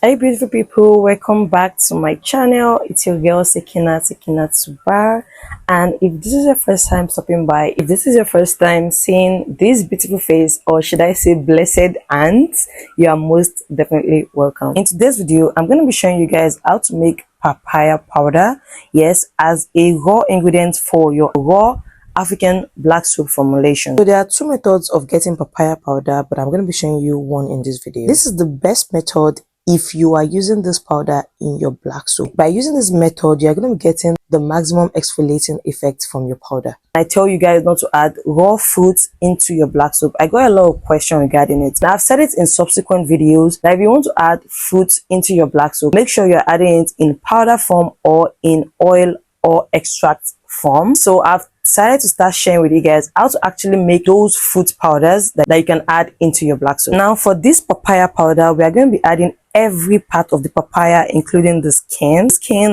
Hey beautiful people, welcome back to my channel. It's your girl Sekina Subar, and if this is your first time stopping by, if this is your first time seeing this beautiful face, or should I say blessed aunt, you are most definitely welcome. In today's video, I'm going to be showing you guys how to make papaya powder, yes, as a raw ingredient for your raw African black soup formulation. So there are two methods of getting papaya powder, but I'm going to be showing you one in this video. This is the best method if you are using this powder in your black soup. By using this method, you're going to be getting the maximum exfoliating effect from your powder. I tell you guys not to add raw fruits into your black soup. I got a lot of questions regarding it. Now I've said it in subsequent videos that if you want to add fruits into your black soup, make sure you're adding it in powder form or in oil or extract form. So I've decided to start sharing with you guys how to actually make those fruit powders that you can add into your black soup. Now for this papaya powder, we are going to be adding every part of the papaya, including the skin,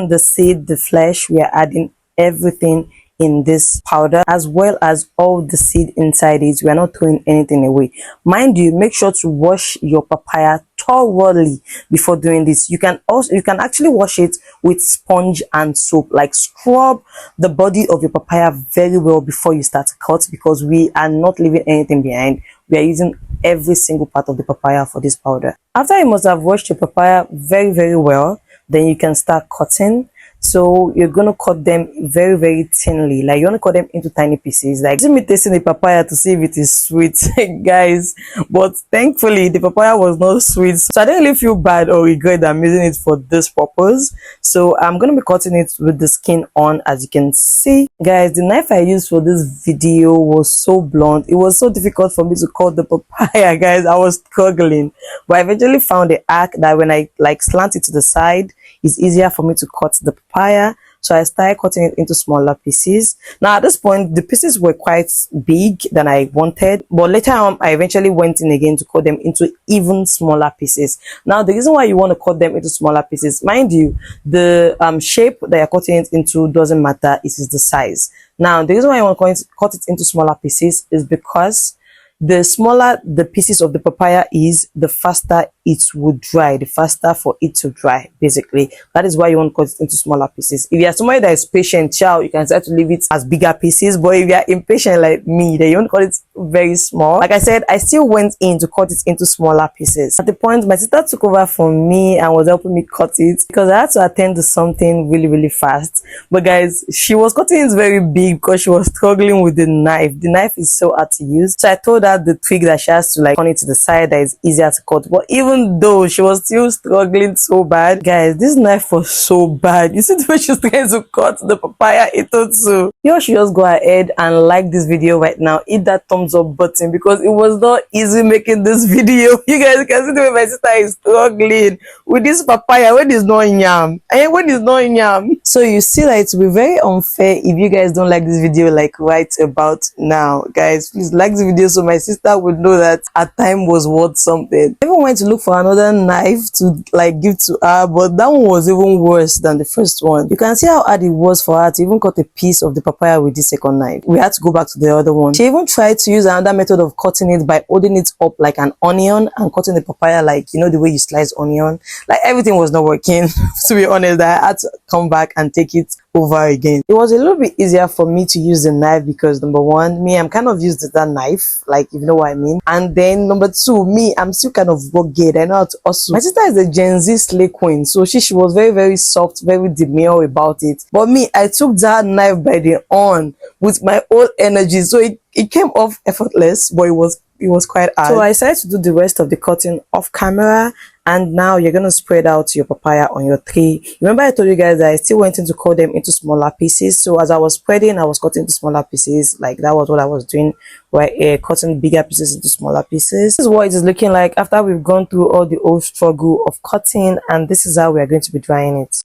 the seed, the flesh. We are adding everything in this powder, as well as all the seed inside it. We are not throwing anything away. Mind you, make sure to wash your papaya thoroughly before doing this. You can actually wash it with sponge and soap, like scrub the body of your papaya very well before you start to cut, because we are not leaving anything behind. We are using every single part of the papaya for this powder. After you must have washed your papaya very well, then you can start cutting. So you're gonna cut them very thinly, like you want to cut them into tiny pieces. Like, me tasting the papaya to see if it is sweet guys, but thankfully the papaya was not sweet, so I didn't really feel bad or regret that I'm using it for this purpose. So I'm gonna be cutting it with the skin on. As you can see guys, the knife I used for this video was so blunt. It was so difficult for me to cut the papaya guys. I was struggling, but I eventually found the arc that when I like slant it to the side, it's easier for me to cut the papaya. So I started cutting it into smaller pieces. Now at this point, the pieces were quite big than I wanted, but later on I eventually went in again to cut them into even smaller pieces. Now the reason why you want to cut them into smaller pieces, mind you, the shape that you're cutting it into doesn't matter, it is the size. Now the reason why I want to cut it into smaller pieces is because the smaller the pieces of the papaya is, the faster it would dry, the faster for it to dry. Basically, that is why you want to cut it into smaller pieces. If you are somebody that is patient, child, you can start to leave it as bigger pieces. But if you are impatient like me, then you want to cut it very small. Like I said, I still went in to cut it into smaller pieces. At the point, my sister took over from me and was helping me cut it because I had to attend to something really fast. But guys, she was cutting it very big because she was struggling with the knife. The knife is so hard to use, so I told her the trick that she has to like turn it to the side that is easier to cut. But even though she was still struggling so bad, guys, this knife was so bad. You see the way she's trying to cut the papaya into two. You should just go ahead and like this video right now. Hit that thumbs up button because it was not easy making this video. You guys can see the way my sister is struggling with this papaya when it's not yam and when it's not yam. So you see that it will be very unfair if you guys don't like this video like right about now. Guys, please like the video so my sister would know that her time was worth something. I even went to look for another knife to like give to her, but that one was even worse than the first one. You can see how hard it was for her to even cut a piece of the papaya with this second knife. We had to go back to the other one. She even tried to use another method of cutting it by holding it up like an onion and cutting the papaya like, you know, the way you slice onion. Like everything was not working. To be honest, I had to come back and take it over again. It was a little bit easier for me to use the knife because number one, me, I'm kind of used to that knife, like if you know what I mean. And then number two, me, I'm still kind of rugged. I know how to hustle. My sister is a Gen Z slay queen, so she was very soft, very demure about it. But me, I took that knife by the on with my whole energy, so it came off effortless, but it was quite hard. So I decided to do the rest of the cutting off camera, and now you're gonna spread out your papaya on your tray. Remember I told you guys that I still went in to cut them into smaller pieces. So as I was spreading, I was cutting into smaller pieces. Like that was what I was doing, right? Cutting bigger pieces into smaller pieces. This is what it is looking like after we've gone through all the whole struggle of cutting, and this is how we are going to be drying it.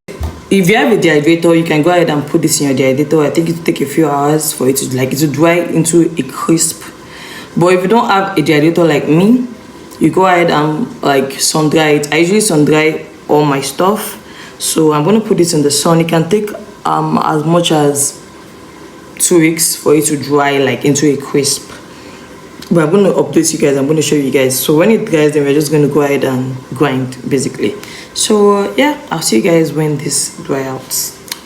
If you have a dehydrator, you can go ahead and put this in your dehydrator. I think it will take a few hours for it to dry into a crisp. But if you don't have a dehydrator like me, you go ahead and like sun dry it. I usually sun dry all my stuff, so I'm going to put this in the sun. It can take as much as 2 weeks for it to dry like into a crisp. But I'm going to update you guys. I'm going to show you guys. So when it dries, then we're just going to go ahead and grind, basically. So yeah, I'll see you guys when this dry out.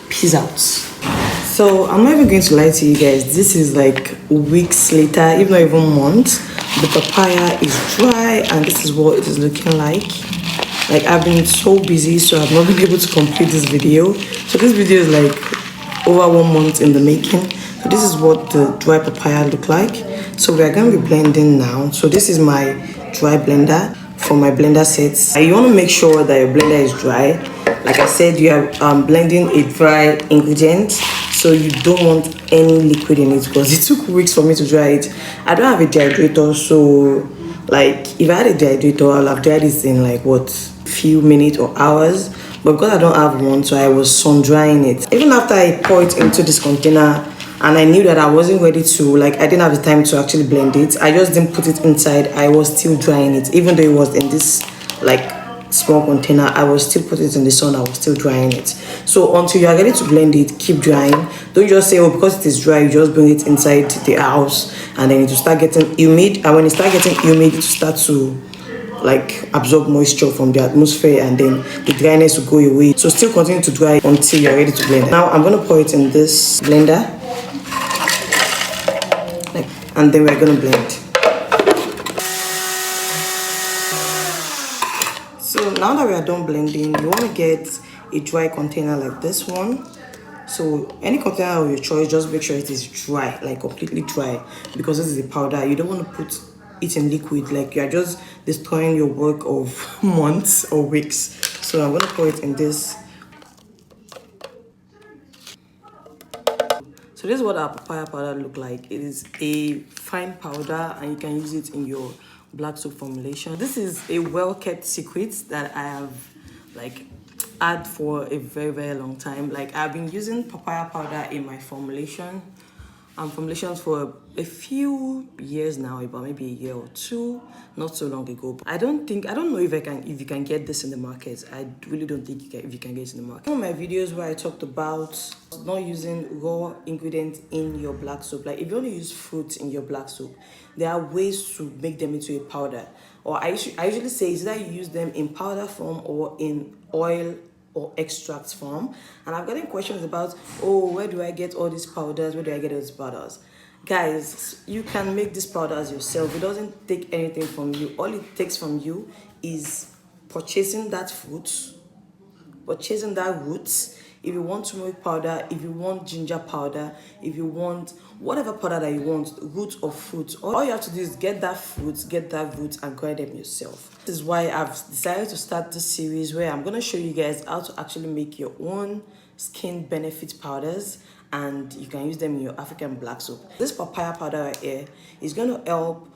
Peace out. So I'm not even going to lie to you guys. This is like weeks later, if not even months. The papaya is dry, and this is what it is looking like. Like, I've been so busy, so I've not been able to complete this video. So this video is like over 1 month in the making. So this is what the dry papaya look like. So we are going to be blending now. So this is my dry blender for my blender sets. You want to make sure that your blender is dry. Like I said, you are blending a dry ingredient, so you don't want any liquid in it, because it took weeks for me to dry it. I don't have a dehydrator, so like if I had a dehydrator, I'll have dried it in like what, few minutes or hours. But because I don't have one, so I was sun drying it. Even after I pour it into this container, and I knew that I wasn't ready to, like, I didn't have the time to actually blend it, I just didn't put it inside. I was still drying it, even though it was in this like small container. I was still putting it in the sun. I was still drying it. So until you are ready to blend it, keep drying. Don't just say, oh, because it is dry, you just bring it inside the house and then it will start getting humid. And when it starts getting humid, it will start to like absorb moisture from the atmosphere, and then the dryness will go away. So still continue to dry until you're ready to blend. Now I'm going to pour it in this blender, like, and then we're going to blend. So now that we are done blending, you want to get a dry container like this one. So any container of your choice, just make sure it is dry, like completely dry, because this is a powder. You don't want to put it in liquid, like you are just destroying your work of months or weeks. So I'm going to pour it in this. So this is what our papaya powder look like. It is a fine powder, and you can use it in your black soap formulation. This is a well-kept secret that I have like had for a very long time. Like, I've been using papaya powder in my formulations for a few years now, about maybe a year or two, not so long ago. But I don't know if you can get this in the market. I really don't think if you can get it in the market. One of my videos where I talked about not using raw ingredients in your black soap. Like, if you want to use fruits in your black soap, there are ways to make them into a powder. Or I usually say is that you use them in powder form or in oil or extract form. And I've gotten questions about, oh, where do I get all these powders? Where do I get all these powders? Guys, you can make these powders yourself. It doesn't take anything from you. All it takes from you is purchasing that fruit, purchasing that root. If you want turmeric powder, if you want ginger powder, if you want whatever powder that you want, root or fruit, all you have to do is get that fruit, get that root, and grind them yourself. This is why I've decided to start this series where I'm going to show you guys how to actually make your own skin benefit powders, and you can use them in your African black soap. This papaya powder right here is going to help,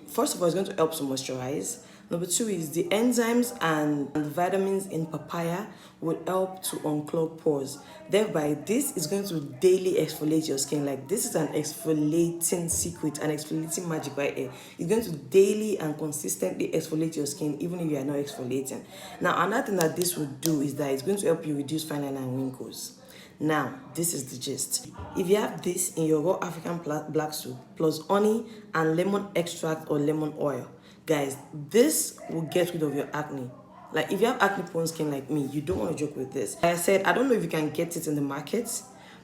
first of all, it's going to help to moisturize. Number two is the enzymes and vitamins in papaya will help to unclog pores. Thereby, this is going to daily exfoliate your skin. Like, this is an exfoliating secret, an exfoliating magic right here. It's going to daily and consistently exfoliate your skin, even if you are not exfoliating. Now, another thing that this will do is that it's going to help you reduce fine line and wrinkles. Now, this is the gist. If you have this in your raw African black soap, plus honey and lemon extract or lemon oil, guys, this will get rid of your acne. Like, if you have acne prone skin like me, you don't want to joke with this. Like I said, I don't know if you can get it in the market,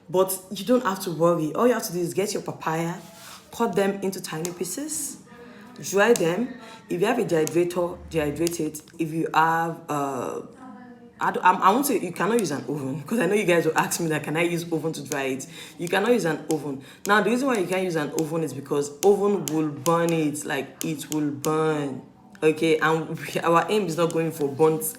but you don't have to worry. All you have to do is get your papaya, cut them into tiny pieces, dry them. If you have a dehydrator, dehydrate it. If you have I won't say you cannot use an oven, because I know you guys will ask me that, can I use oven to dry it? You cannot use an oven. Now, the reason why you can't use an oven is because oven will burn it, like it will burn. Okay, and our aim is not going for burnt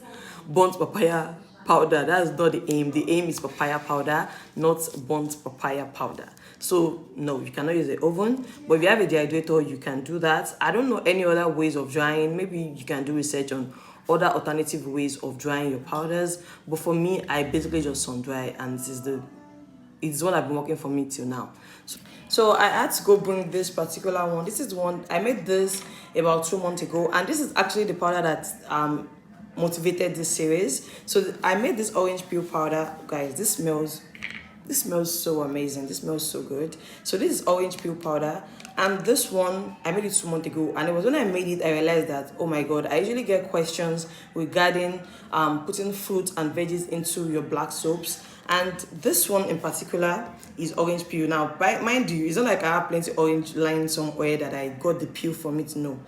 papaya powder. That's not the aim. The aim is papaya powder, not burnt papaya powder. So no, you cannot use the oven. But if you have a dehydrator, you can do that. I don't know any other ways of drying. Maybe you can do research on other alternative ways of drying your powders. But for me, I basically just sun dry, and it's what I've been working for me till now. So I had to go bring this particular one. This is one I made this about 2 months ago, and this is actually the powder that motivated this series. So I made this orange peel powder, guys. This smells This smells so amazing. This smells so good. So this is orange peel powder, and this one I made it 2 months ago. And it was when I made it I realized that, oh my god, I usually get questions regarding putting fruits and veggies into your black soaps. And this one in particular is orange peel. Now, mind you, it's not like I have plenty orange lying somewhere that I got the peel from it. No,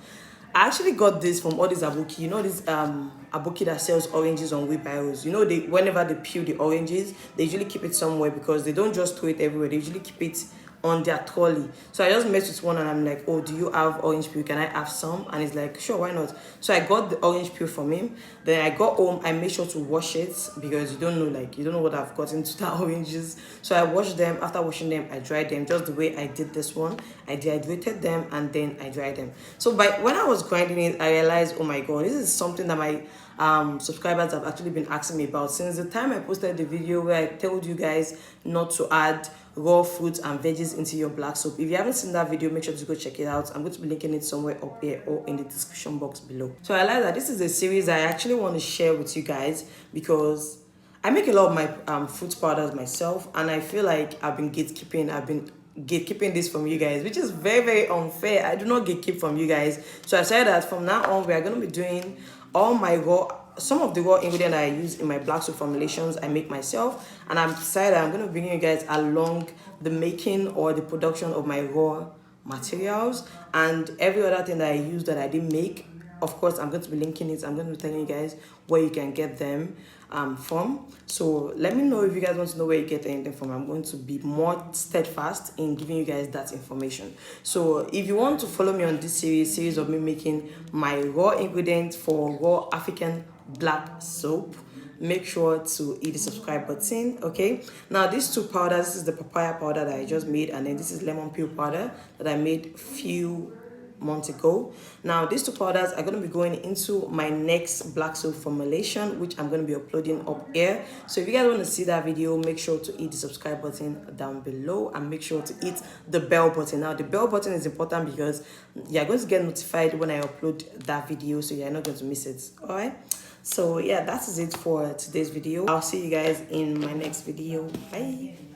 I actually got this from all these aboki. You know this aboki that sells oranges on wheelbarrows. You know, they whenever they peel the oranges, they usually keep it somewhere because they don't just throw it everywhere. They usually keep it on their trolley. So I just met with one and I'm like, oh, do you have orange peel? Can I have some? And he's like, sure, why not? So I got the orange peel from him. Then I got home, I made sure to wash it because you don't know, like, you don't know what I've got into the oranges. So I washed them. After washing them, I dried them just the way I did this one. I dehydrated them and then I dried them. So when I was grinding it, I realized, oh my god, this is something that my subscribers have actually been asking me about since the time I posted the video where I told you guys not to add raw fruits and veggies into your black soap. If you haven't seen that video, make sure to go check it out. I'm going to be linking it somewhere up here or in the description box below. So I realized that this is a series I actually want to share with you guys because I make a lot of my fruit powders myself, and I feel like I've been gatekeeping this from you guys, which is very, very unfair. I do not gatekeep from you guys. So I said that from now on we are going to be doing all my some of the raw ingredients I use in my black soap formulations I make myself, and I'm decided I'm going to bring you guys along the making or the production of my raw materials and every other thing that I use that I didn't make. Of course, I'm going to be linking it. I'm going to be telling you guys where you can get them from. So let me know if you guys want to know where you get anything from. I'm going to be more steadfast in giving you guys that information. So if you want to follow me on this series of me making my raw ingredients for raw African black soap, make sure to hit the subscribe button. Okay, now these two powders, this is the papaya powder that I just made, and then this is lemon peel powder that I made few months ago. Now these two powders are going to be going into my next black soap formulation, which I'm going to be uploading up here. So if you guys want to see that video, make sure to hit the subscribe button down below and make sure to hit the bell button. Now the bell button is important because you're going to get notified when I upload that video, so you're not going to miss it. All right, so yeah, that is it for today's video. I'll see you guys in my next video. Bye.